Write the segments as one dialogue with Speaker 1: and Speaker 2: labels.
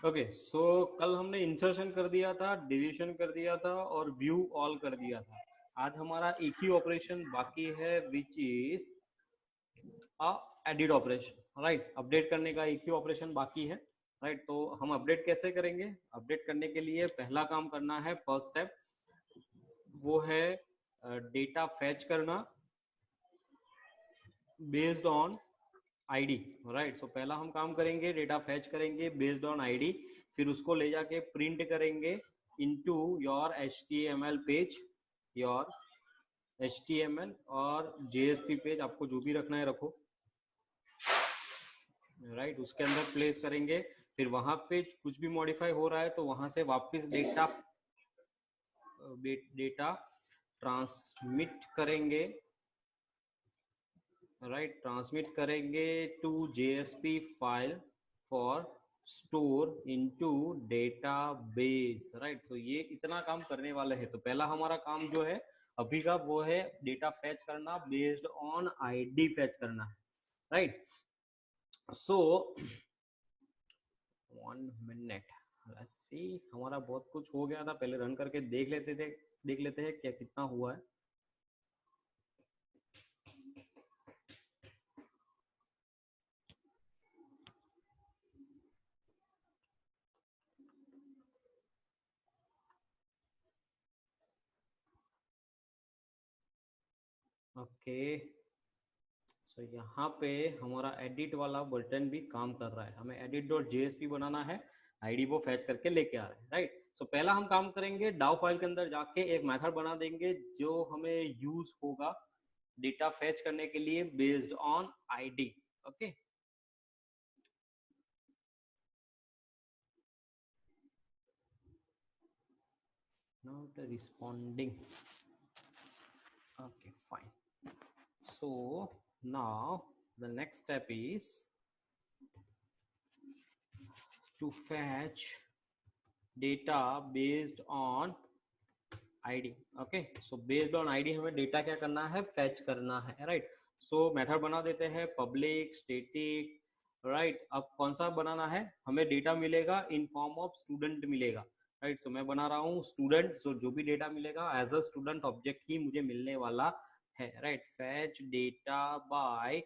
Speaker 1: Okay so कल हमने insertion कर दिया था, डिलीशन कर दिया था और व्यू ऑल कर दिया था। आज हमारा एक ही ऑपरेशन बाकी है which is a edit operation. Right, update करने का एक ही ऑपरेशन बाकी है। राइट, तो हम अपडेट कैसे करेंगे? अपडेट करने के लिए पहला काम करना है, फर्स्ट स्टेप वो है डेटा फैच करना बेस्ड ऑन आईडी। राइट, सो पहला हम काम करेंगे, डेटा फैच करेंगे बेस्ड ऑन आईडी, फिर उसको ले जाके प्रिंट करेंगे into your HTML page, your HTML और JSP पेज, आपको जो भी रखना है रखो। राइट, उसके अंदर प्लेस करेंगे, फिर वहां पे कुछ भी मॉडिफाई हो रहा है तो वहां से वापस डेटा ट्रांसमिट करेंगे। राइट, ट्रांसमिट करेंगे to JSP file for store into database. Right, तो ये इतना काम करने वाले हैं। तो पहला हमारा काम जो है अभी का वो है डेटा फैच करना बेस्ड ऑन आईडी फैच करना है। Right, so 1 minute, let's see. हमारा बहुत कुछ हो गया था, पहले रन करके देख लेते हैं क्या कितना हुआ है। ओके, सो यहाँ पे हमारा एडिट वाला बटन भी काम कर रहा है। हमें edit.jsp बनाना है, आईडी वो फैच करके लेके आ रहा है। राइट, सो पहला हम काम करेंगे, डाउ फाइल के अंदर जाके एक मेथड बना देंगे जो हमें यूज होगा डेटा फैच करने के लिए based on ID. Okay, not responding. Okay fine, so now the next step is to fetch data based on ID. Okay, so based on ID हमें डेटा क्या करना है, फैच करना है। राइट, सो मेथड बना देते हैं पब्लिक स्टैटिक। राइट, अब कौन सा बनाना है, हमें डेटा मिलेगा इन फॉर्म ऑफ स्टूडेंट मिलेगा। राइट, सो मैं बना रहा हूँ स्टूडेंट, सो जो भी डेटा मिलेगा एज अ स्टूडेंट ऑब्जेक्ट ही मुझे मिलने वाला है। Right, fetch data by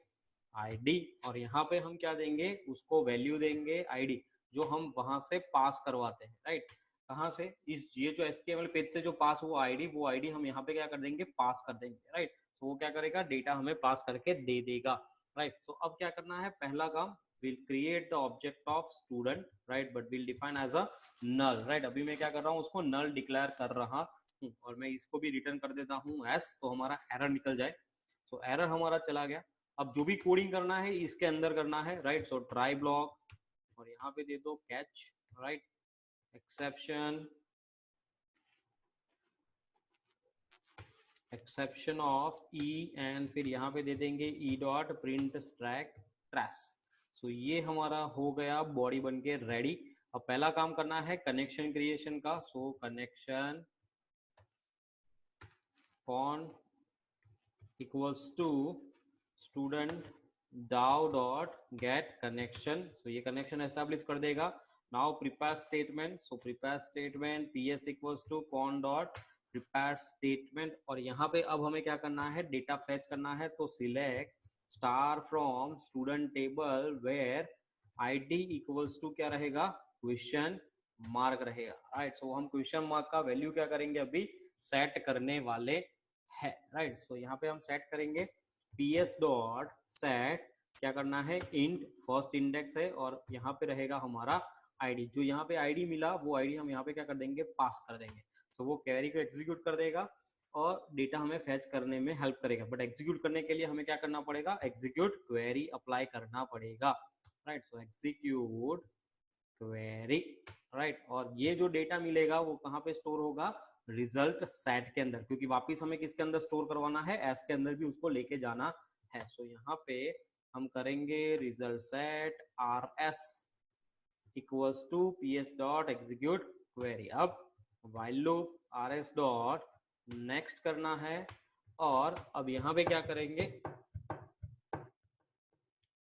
Speaker 1: ID, और यहाँ पे हम क्या देंगे, उसको वैल्यू देंगे आईडी जो हम वहां से पास करवाते हैं। राइट, कहाँ से, इस ये जो HTML पेज से जो पास हुआ आईडी, वो आईडी हम यहाँ पे क्या कर देंगे, पास कर देंगे। राइट, तो वो क्या करेगा, डेटा हमें पास करके दे देगा। राइट, सो अब क्या करना है, पहला काम, will create the object of student. Right, but will define as a null. Right, अभी मैं क्या कर रहा हूँ, उसको नल डिक्लेयर कर रहा हूँ, और मैं इसको भी रिटर्न कर देता हूँ एस, तो हमारा एरर निकल जाए। सो एरर हमारा चला गया। अब जो भी कोडिंग करना है इसके अंदर करना है। राइट, सो ट्राई ब्लॉक, और यहाँ पे दे दो catch. Right, exception, exception of E, and फिर यहाँ पे दे देंगे ई डॉट प्रिंट स्ट्रैक ट्रेस। सो ये हमारा हो गया बॉडी बन के रेडी। अब पहला काम करना है कनेक्शन क्रिएशन का। So connection con equals to student DAO dot get connection. So ये कनेक्शन एस्टेब्लिश कर देगा। Now prepare statement, so prepare statement ps equals to con dot prepare statement, और यहाँ पे अब हमें क्या करना है, डेटा फैच करना है। तो select star from student table where ID equals to क्या रहेगा, क्वेश्चन मार्क रहेगा। राइट, सो हम क्वेश्चन मार्क का वैल्यू क्या करेंगे, अभी सेट करने वाले है। राइट, सो यहाँ पे हम सेट करेंगे ps डॉट सेट, क्या करना है, इंट फर्स्ट इंडेक्स है, और यहाँ पे रहेगा हमारा आईडी। जो यहाँ पे आईडी मिला वो आईडी हम यहाँ पे क्या कर देंगे, पास कर देंगे। सो वो क्वेरी को एग्जीक्यूट कर देगा और डेटा हमें फैच करने में हेल्प करेगा। बट एग्जीक्यूट करने के लिए हमें क्या करना पड़ेगा, एग्जीक्यूट क्वेरी अप्लाई करना पड़ेगा। राइट, सो एग्जीक्यूट क्वेरी। राइट, और ये जो डेटा मिलेगा वो कहाँ पे स्टोर होगा, रिजल्ट सेट के अंदर, क्योंकि वापिस हमें किसके अंदर स्टोर करवाना है, एस के अंदर भी उसको लेके जाना है। सो यहाँ पे हम करेंगे result set RS equals to ps dot execute query. अब while loop RS dot next करना है, और अब यहाँ पे क्या करेंगे,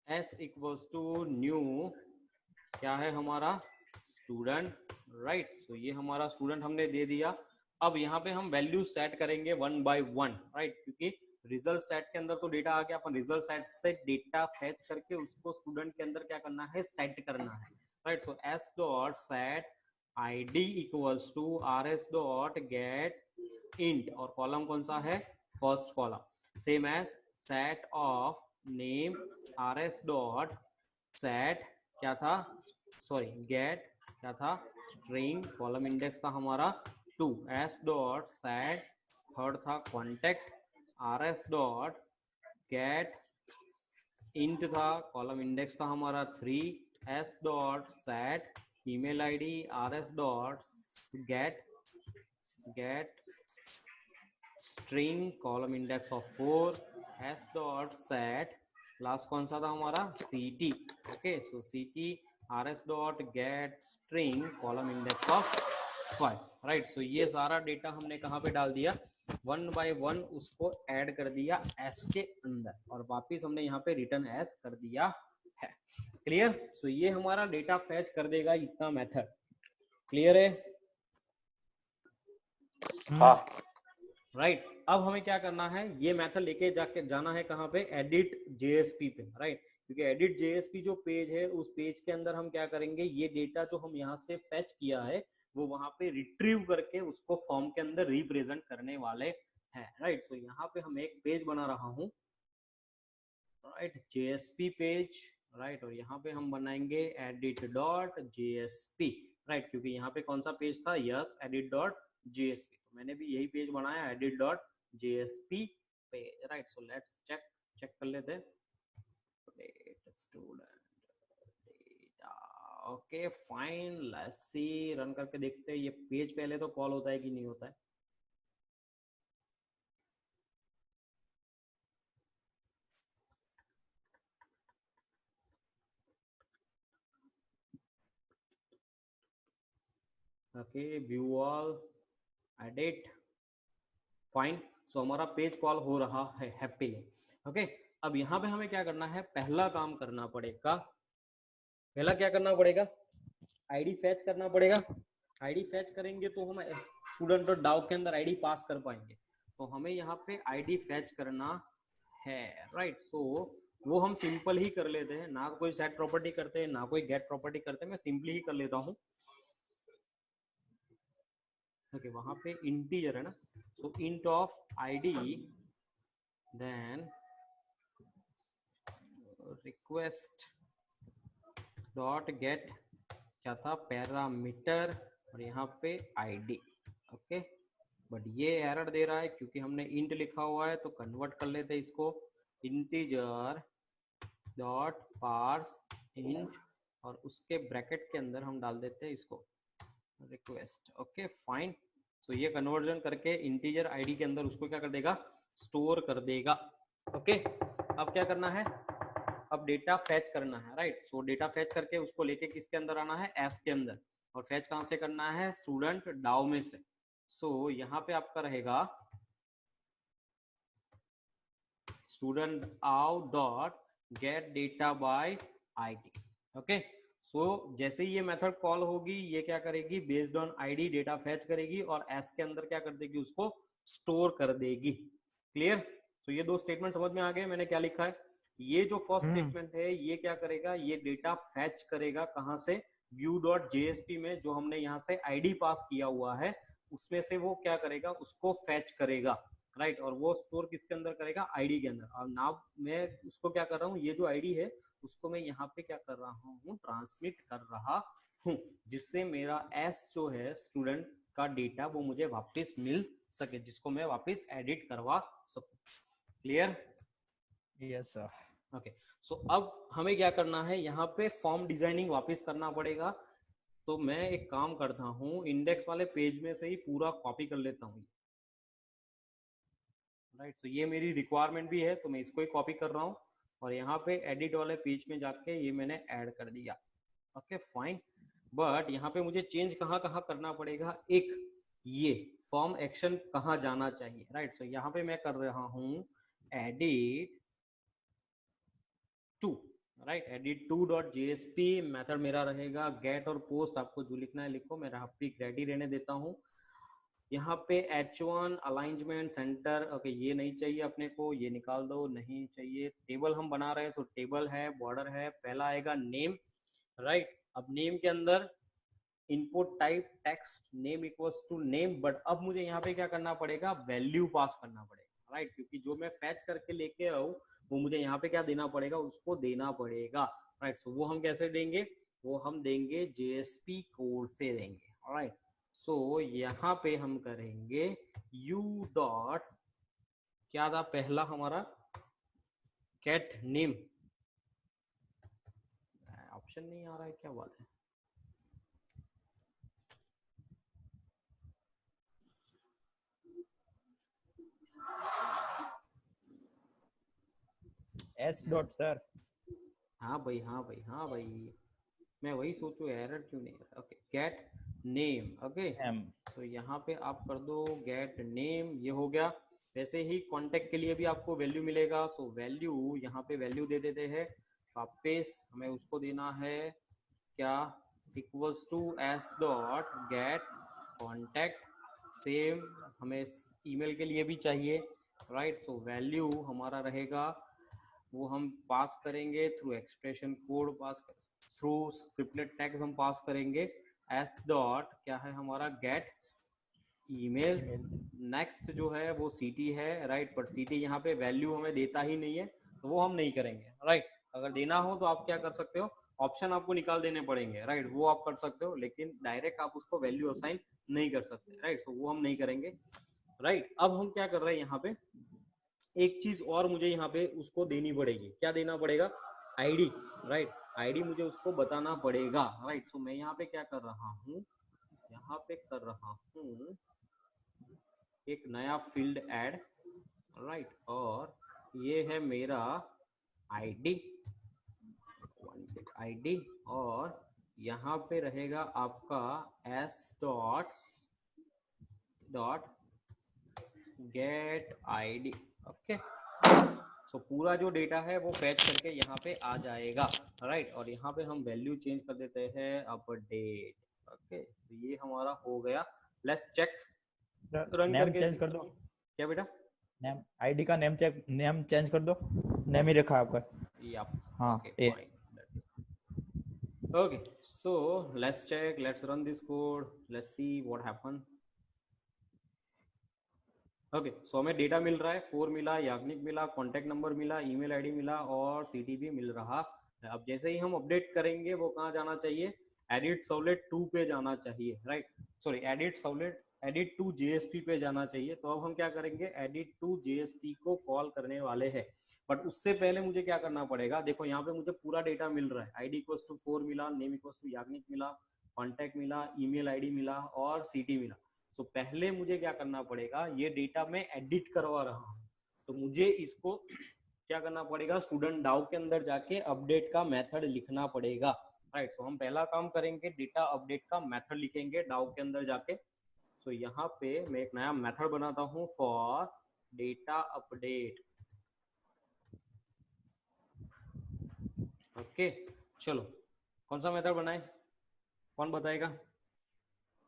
Speaker 1: s इक्वल्स टू न्यू क्या है हमारा, स्टूडेंट, राइट। सो ये हमारा स्टूडेंट हमने दे दिया। अब यहाँ पे हम वैल्यू सेट करेंगे 1 by 1, राइट, क्योंकि रिजल्ट सेट के अंदर तो डेटा आ गया, अपन रिजल्ट सेट से डेटा फेच करके उसको स्टूडेंट के अंदर क्या करना है, सेट करना है, right. So S dot set id equals to R S dot get int, और कॉलम कौन सा है, first column. Same as set of name R S dot set क्या था, सॉरी गेट क्या था, स्ट्रिंग, कॉलम इंडेक्स था हमारा 2, एस डॉट सेट थर्ड था contact, R S dot get int था, कॉलम इंडेक्स था हमारा 3, S dot set email ID, R S dot get string, column index of 4, S dot set last कौन सा था हमारा, ct, okay. So ct R S dot get string, column index of 5, right. So ये सारा data हमने कहाँ पे डाल दिया, 1 by 1 उसको ऐड कर दिया एस के अंदर, और वापिस हमने यहाँ पे रिटर्न एस कर दिया है। क्लियर। सो ये हमारा डेटा फैच कर देगा इतना मेथड, क्लियर है,
Speaker 2: हाँ
Speaker 1: राइट। अब हमें क्या करना है, ये मेथड लेके जाके जाना है कहाँ पे, एडिट जेएसपी पे, राइट। क्योंकि एडिट जेएसपी जो पेज है, उस पेज के अंदर हम क्या करेंगे, ये डेटा जो हम यहाँ से फेच किया है वो वहां पे रिट्रीव करके उसको फॉर्म के अंदर रिप्रेजेंट करने वाले हैं, राइट। सो यहाँ पे हम एक पेज बना रहा हूँ, राइट, जेएसपी पेज, राइट, और यहाँ पे हम बनाएंगे एडिट डॉट जेएसपी, राइट, क्योंकि यहाँ पे कौन सा पेज था, यस एडिट डॉट जेएसपी, तो मैंने भी यही पेज बनाया edit dot JSP page, right. So let's check कर लेते हैं, student data, okay fine, let's see, run करके देखते हैं ये पेज पहले तो कॉल होता है कि नहीं होता है। Okay view all, edit, fine. So हमारा पेज कॉल हो रहा है हैप्पीली, ओके। अब यहाँ पे हमें क्या करना है, पहला काम करना पड़ेगा, पहला क्या करना पड़ेगा, आईडी फैच करना पड़ेगा। आईडी फैच करेंगे तो हम स्टूडेंट और डाउ के अंदर आईडी पास कर पाएंगे, तो हमें यहाँ पे आईडी फैच करना है, राइट। सो वो हम सिंपल ही कर लेते हैं, ना कोई सेट प्रॉपर्टी करते हैं ना कोई गेट प्रॉपर्टी करते हैं, मैं सिंपली ही कर लेता हूँ, ओके। वहां पे इंटीजर है ना, so int of ID then request dot get क्या था, पैरामीटर, और यहाँ पे आईडी, ओके। बट ये एरर दे रहा है क्योंकि हमने इंट लिखा हुआ है, तो कन्वर्ट कर लेते हैं इसको, इंटीजर डॉट पार्स इंट, और उसके ब्रैकेट के अंदर हम डाल देते हैं इसको रिक्वेस्ट, ओके फाइन। सो ये कन्वर्जन करके इंटीजर आईडी के अंदर उसको क्या कर देगा, स्टोर कर देगा, ओके। अब क्या करना है, अब डेटा फैच करना है, राइट। सो डेटा फैच करके उसको लेके किसके अंदर आना है, एस के अंदर, और फैच कहां से करना है, स्टूडेंट डाउ में से। सो यहाँ पे आपका रहेगा student DAO dot get data by ID, okay. So जैसे ही ये मेथड कॉल होगी, ये क्या करेगी, based on ID data fetch करेगी और एस के अंदर क्या कर देगी, उसको स्टोर कर देगी, क्लियर। तो ये दो स्टेटमेंट समझ में आ गए, मैंने क्या लिखा है, ये जो फर्स्ट स्टेटमेंट है ये क्या करेगा, ये डेटा फैच करेगा कहां से, व्यू डॉट जेएसपी में, जो हमने यहाँ से आईडी पास किया हुआ है उसमें से वो क्या करेगा, उसको फैच करेगा, राइट। और वो स्टोर किसके अंदर करेगा, आईडी के अंदर। और नाउ मैं उसको क्या कर रहा हूँ, ये जो आईडी है उसको मैं यहाँ पे क्या कर रहा हूँ, ट्रांसमिट कर रहा हूँ, जिससे मेरा एस जो है स्टूडेंट का डेटा वो मुझे वापस मिल सके, जिसको मैं वापस एडिट करवा सकूं, क्लियर,
Speaker 2: यस सर,
Speaker 1: ओके। सो अब हमें क्या करना है, यहाँ पे फॉर्म डिजाइनिंग वापस करना पड़ेगा, तो मैं एक काम करता हूँ, इंडेक्स वाले पेज में से ही पूरा कॉपी कर लेता हूँ, राइट। तो ये मेरी रिक्वायरमेंट भी है, तो मैं इसको ही कॉपी कर रहा हूँ, और यहाँ पे एडिट वाले पेज में जाके ये मैंने ऐड कर दिया, ओके फाइन। बट यहाँ पे मुझे चेंज कहाँ कहाँ करना पड़ेगा, एक ये फॉर्म एक्शन कहाँ जाना चाहिए, राइट। सो यहाँ पे मैं कर रहा हूँ edit two, right. edit to dot JSP method मेरा रहेगा। गेट और पोस्ट आपको जो लिखना है लिखो, मैं यहाँ पे रेडी रहने देता हूँ। यहाँ पे H1 अलाइनमेंट सेंटर, ओके ये नहीं चाहिए अपने को, ये निकाल दो, नहीं चाहिए। टेबल हम बना रहे हैं, सो टेबल है, बॉर्डर है। पहला आएगा नेम, राइट। अब नेम के अंदर input type text name equals to name, but अब मुझे यहाँ पे क्या करना पड़ेगा, वैल्यू पास करना पड़ेगा, राइट। क्योंकि जो मैं फैच करके लेके आऊँ वो मुझे यहाँ पे क्या देना पड़ेगा, उसको देना पड़ेगा, राइट। सो वो हम कैसे देंगे, वो हम देंगे जेएसपी कोड से देंगे, राइट। सो यहाँ पे हम करेंगे u डॉट, क्या था पहला हमारा, गेट नेम। ऑप्शन नहीं आ रहा है, क्या बात है।
Speaker 2: S dot sir.
Speaker 1: हाँ भाई, हाँ भाई, हाँ भाई, मैं वही सोचू एरर क्यों नहीं है। Okay, gate name, okay. तो यहाँ पे आप कर दो गेट नेम, ये हो गया। वैसे ही कांटेक्ट के लिए भी आपको वैल्यू मिलेगा, सो वैल्यू यहाँ पे वैल्यू दे देते हैं। वापस हमें उसको देना है क्या, equals to S dot get contact. Same हमें ईमेल के लिए भी चाहिए, राइट। सो वैल्यू हमारा रहेगा, वो हम पास करेंगे through expression code, pass through scripted tags हम पास करेंगे। एस डॉट क्या है हमारा, गेट ईमेल। नेक्स्ट जो है वो सीटी है, राइट। बट सीटी यहाँ पे वैल्यू हमें देता ही नहीं है, तो वो हम नहीं करेंगे, राइट। अगर देना हो तो आप क्या कर सकते हो, ऑप्शन आपको निकाल देने पड़ेंगे, राइट। वो आप कर सकते हो, लेकिन डायरेक्ट आप उसको वैल्यू असाइन नहीं कर सकते, राइट। सो वो हम नहीं करेंगे, राइट। अब हम क्या कर रहे हैं यहाँ पे, एक चीज और मुझे यहाँ पे उसको देनी पड़ेगी, क्या देना पड़ेगा, आईडी, राइट। आईडी मुझे उसको बताना पड़ेगा, राइट। सो मैं यहाँ पे क्या कर रहा हूँ, यहाँ पे कर रहा हूँ एक नया फील्ड ऐड, राइट। और ये है मेरा आईडी, आईडी। और यहाँ पे रहेगा आपका S dot dot get ID, okay. So पूरा जो डेटा है वो फैच करके यहाँ पे आ जाएगा, राइट। और यहाँ पे हम वैल्यू चेंज कर देते हैं अपडेट, ओके। तो ये हमारा हो गया। लेट्स चेक, रन
Speaker 2: नेम
Speaker 1: करके।
Speaker 2: चेंज कर दो।
Speaker 1: क्या बेटा,
Speaker 2: नेम आईडी का नेम चेंज कर दो। नेम ही रखा आपका।
Speaker 1: यप,
Speaker 2: हाँ
Speaker 1: okay fine. Okay, so let's check, let's run this code, let's see what happen. Okay, so हमें डेटा मिल रहा है, 4 मिला, याग्निक मिला, कॉन्टैक्ट नंबर मिला, ईमेल आईडी मिला और सीटी भी मिल रहा है। अब जैसे ही हम अपडेट करेंगे वो कहाँ जाना चाहिए, एडिट सर्वलेट 2 पे जाना चाहिए, right. Sorry, edit servlet, edit to JSP पे जाना चाहिए। तो अब हम क्या करेंगे, एडिट टू जेएसपी को कॉल करने वाले हैं। बट उससे पहले मुझे क्या करना पड़ेगा, देखो यहाँ पे मुझे पूरा डेटा मिल रहा है। आईडी इक्वल्स टू 4 मिला, नेम इक्वल्स टू याग्निक मिला, कॉन्टैक्ट मिला, ईमेल आईडी मिला और सीटी मिला। सो पहले मुझे क्या करना पड़ेगा, ये डेटा मैं एडिट करवा रहा हूँ, तो मुझे इसको क्या करना पड़ेगा, स्टूडेंट डाउ के अंदर जाके अपडेट का मेथड लिखना पड़ेगा, राइट। सो हम पहला काम करेंगे, डेटा अपडेट का मेथड लिखेंगे डाउ के अंदर जाके। सो यहाँ पे मैं एक नया मेथड बनाता हूँ फॉर डेटा अपडेट, ओके। चलो, कौन सा मेथड बनाए, कौन बताएगा।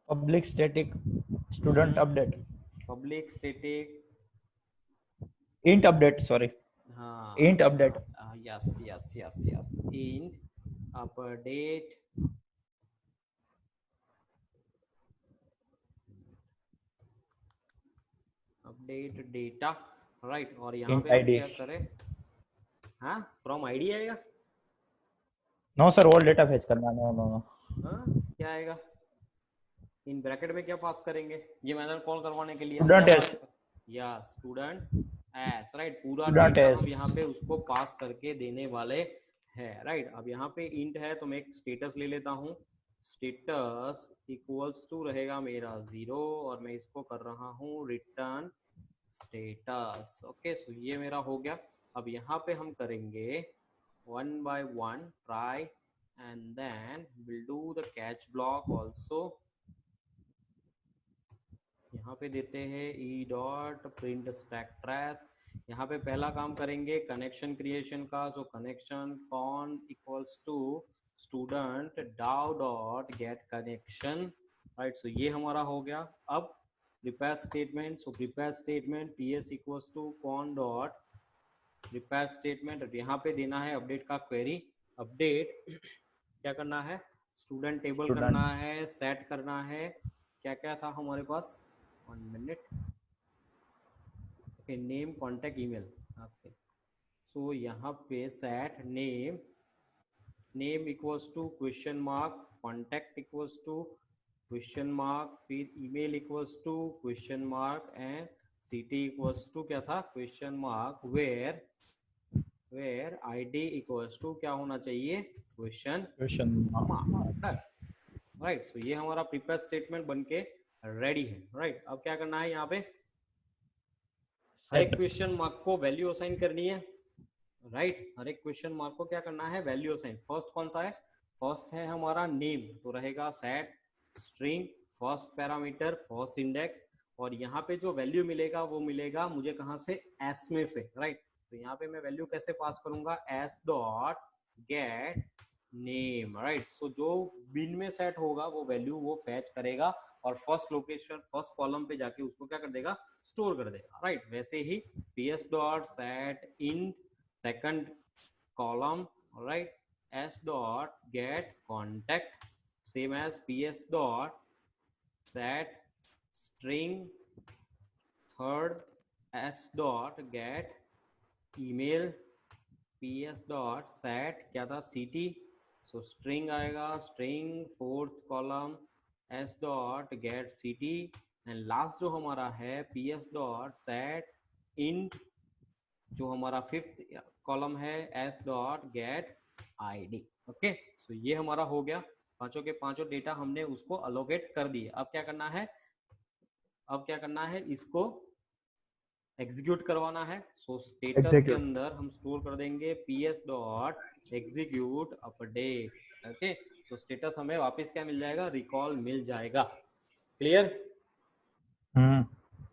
Speaker 2: Public static student update,
Speaker 1: public static
Speaker 2: int update, sorry
Speaker 1: हाँ,
Speaker 2: int update.
Speaker 1: Yes yes yes yes, int update update data, right. और यहाँ
Speaker 2: इंट
Speaker 1: पे हम
Speaker 2: आईडी।
Speaker 1: क्या करें, हाँ फ्रॉम आईडी आएगा,
Speaker 2: no sir, all data fetch करना। No no no.
Speaker 1: हाँ क्या आएगा, इन ब्रैकेट में क्या पास करेंगे, ये मेथड कॉल करवाने के लिए हम
Speaker 2: स्टूडेंट
Speaker 1: क्या
Speaker 2: एस।
Speaker 1: पास, या स्टूडेंट एस, राइट। पूरा
Speaker 2: स्टूडेंट
Speaker 1: डेटा
Speaker 2: एस।
Speaker 1: हम यहाँ पे उसको पास करके देने वाले हैं, राइट। अब यहाँ पे इंट है तो मैं एक स्टेटस ले लेता हूँ। स्टेटस इक्वल्स टू रहेगा मेरा 0 और मैं इसको कर रहा हूँ रिटर्न स्टेटस, ओके। सो ये मेरा हो गया। अब यहाँ पे हम करेंगे 1 by 1 try and then we'll do the catch block also। यहाँ पे देते हैं e dot print stack trash, यहाँ पे पहला काम करेंगे कनेक्शन क्रिएशन का। So connection con equals to student DAO dot get connection, right. So ये हमारा हो गया। अब prepare statement, so prepare statement ps equals to con dot prepare statement. यहाँ पे देना है अपडेट का क्वेरी। अपडेट क्या करना है, स्टूडेंट टेबल
Speaker 2: स्टूडेंट
Speaker 1: करना है, सेट करना है। क्या क्या था हमारे पास, 1 minute, okay, name contact email. So यहाँ पे set name, name equals to question mark, contact equals to question mark, फिर email equals to question mark and city equals to क्या था, question mark, where ID equals to क्या होना चाहिए, question mark, right. So ये हमारा prepare statement बनके ready है, राइट। अब क्या करना है, यहाँ पे हर एक क्वेश्चन मार्क को वैल्यू असाइन करनी है, राइट। हर एक क्वेश्चन मार्क को क्या करना है, वैल्यू असाइन। फर्स्ट कौन सा है, फर्स्ट है हमारा नेम, तो रहेगा set string first parameter first index, और यहाँ पे जो वैल्यू मिलेगा वो मिलेगा मुझे कहाँ से, एस में से, राइट। तो यहाँ पे मैं वैल्यू कैसे पास करूंगा, S dot get name, right. So जो बिन में सेट होगा वो वैल्यू वो फैच करेगा और फर्स्ट लोकेशन फर्स्ट कॉलम पे जाके उसको क्या कर देगा, स्टोर कर देगा, राइट। वैसे ही ps डॉट सेट इन second column, right, s dot get contact, same as ps dot set string third s dot get email, ps dot set क्या था, ct, so string आएगा, string fourth column s dot get ct, and last जो हमारा है ps dot set int, जो हमारा fifth column है S dot get ID, okay. So ये हमारा हो गया, पांचों के पांचों डेटा हमने उसको अलोकेट कर दिए। अब क्या करना है, अब क्या करना है, इसको एग्जीक्यूट करवाना है। सो स्टेटस के अंदर हम स्टोर कर देंगे ps dot execute update, okay. So status हमें वापस क्या मिल जाएगा, रिकॉल मिल जाएगा, क्लियर,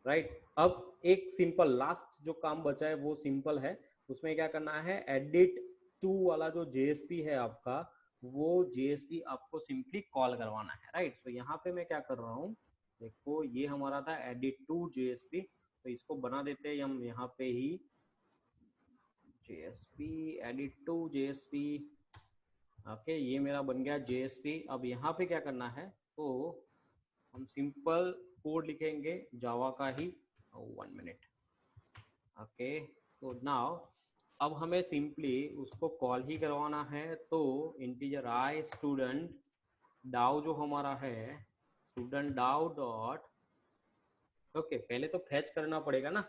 Speaker 1: राइट। अब एक सिंपल लास्ट जो काम बचा है वो सिंपल है, उसमें क्या करना है, एडिट टू वाला जो जेएसपी है आपका, वो जेएसपी आपको सिंपली कॉल करवाना है, राइट। सो यहाँ पे मैं क्या कर रहा हूँ, देखो ये हमारा था एडिट टू जेएसपी, तो इसको बना देते हैं हम यहाँ पे ही JSP edit to JSP, okay. ये मेरा बन गया जेएसपी। अब यहाँ पे क्या करना है, तो हम सिंपल कोड लिखेंगे जावा का ही, 1 मिनट, ओके। सो नाउ अब हमें सिंपली उसको कॉल ही करवाना है, तो इंटीजर आई स्टूडेंट डाउ जो हमारा है, स्टूडेंट डाउ डॉट, ओके, पहले तो फैच करना पड़ेगा ना,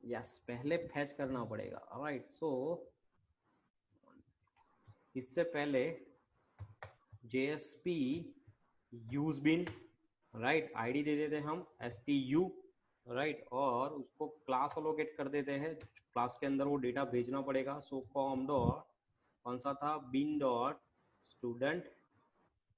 Speaker 1: यस, पहले फैच करना पड़ेगा, राइट। सो इससे पहले JSP यूज बिन, राइट, आईडी दे देते हैं हम STU, राइट, और उसको क्लास अलोकेट कर देते हैं, क्लास के अंदर वो डेटा भेजना पड़ेगा। सो कॉम डॉट कौन सा था, बिन डॉट स्टूडेंट,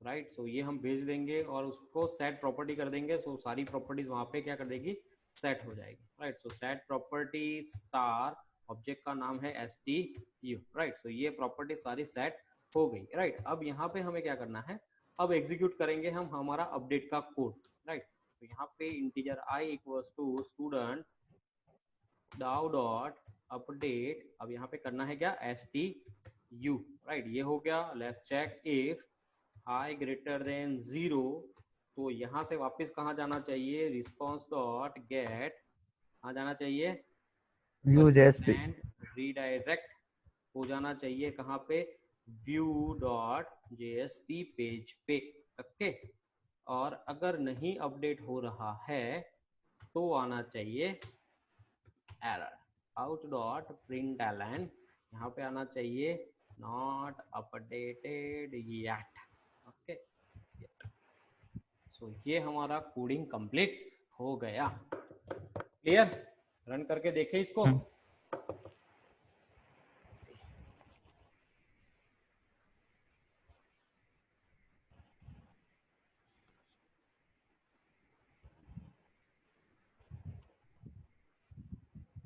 Speaker 1: राइट। सो ये हम भेज देंगे और उसको सेट प्रॉपर्टी कर देंगे, सो सारी प्रॉपर्टीज वहां पे क्या कर देगी, सेट हो जाएगी, राइट। सो सेट प्रॉपर्टी स्टार, ऑब्जेक्ट का नाम है STU, राइट। सो ये प्रॉपर्टी सारी सेट हो गई, राइट। अब यहाँ पे हमें क्या करना है, अब एग्जीक्यूट करेंगे हम हमारा अपडेट का कोड, राइट। तो यहाँ पे integer i equals to student DAO dot update, अब यहाँ पे करना है क्या, STU, राइट। ये हो गया। Let's check if i greater than 0, तो यहाँ से वापस कहाँ जाना चाहिए, रिस्पॉन्स डॉट गेट, कहाँ जाना चाहिए, एंड रीडायरेक्ट हो जाना चाहिए कहाँ पे, व्यू डॉट JSP पेज पे, ओके। और अगर नहीं अपडेट हो रहा है तो आना चाहिए एरर, आउट डॉट println, यहाँ पे आना चाहिए not updated yet, okay. So ये हमारा कोडिंग कंप्लीट हो गया, क्लियर। रन करके देखे इसको,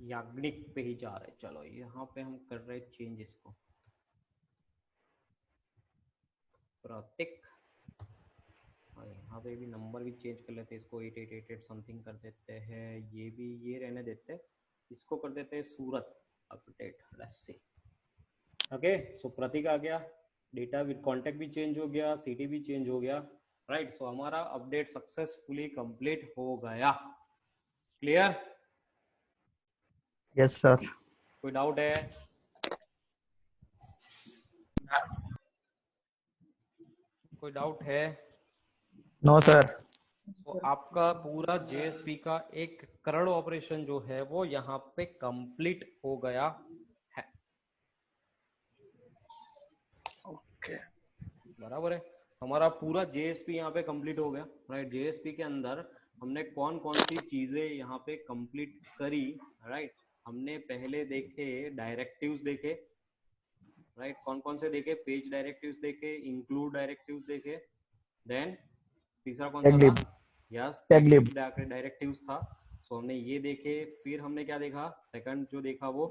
Speaker 1: याग्निक पे ही जा रहे हैं। चलो यहाँ पे हम कर रहे चेंज इसको, प्रतीक, और यहाँ पे भी नंबर भी चेंज कर लेते हैं, इसको 8888 समथिंग कर देते हैं, ये भी ये रहने देते हैं, इसको कर देते हैं सूरत अपडेट। Let's see. ओके, सो प्रतीक आ गया, डेटा विद कॉन्टेक्ट भी चेंज हो गया, सिटी भी चेंज हो गया, राइट। सो हमारा अपडेट सक्सेसफुली कंप्लीट हो गया। क्लियर?
Speaker 2: Yes sir.
Speaker 1: कोई डाउट है? कोई डाउट है?
Speaker 2: No sir.
Speaker 1: तो आपका पूरा जेएसपी का 1 करोड़ ऑपरेशन जो है वो यहाँ पे कंप्लीट हो गया है।
Speaker 3: ओके,
Speaker 1: बराबर है, हमारा पूरा जेएसपी यहाँ पे कंप्लीट हो गया, राइट। जेएसपी के अंदर हमने कौन कौन सी चीजें यहाँ पे कंप्लीट करी, राइट। हमने पहले देखे डायरेक्टिव्स देखे, राइट। कौन कौन से देखे? पेज डायरेक्टिव्स देखे, इंक्लूड डायरेक्टिव्स देखे, देन तीसरा कौन सा था? यस,
Speaker 2: टैगलिब
Speaker 1: डायरेक्टिव्स था। सो हमने ये देखे। फिर हमने क्या देखा? सेकंड जो देखा वो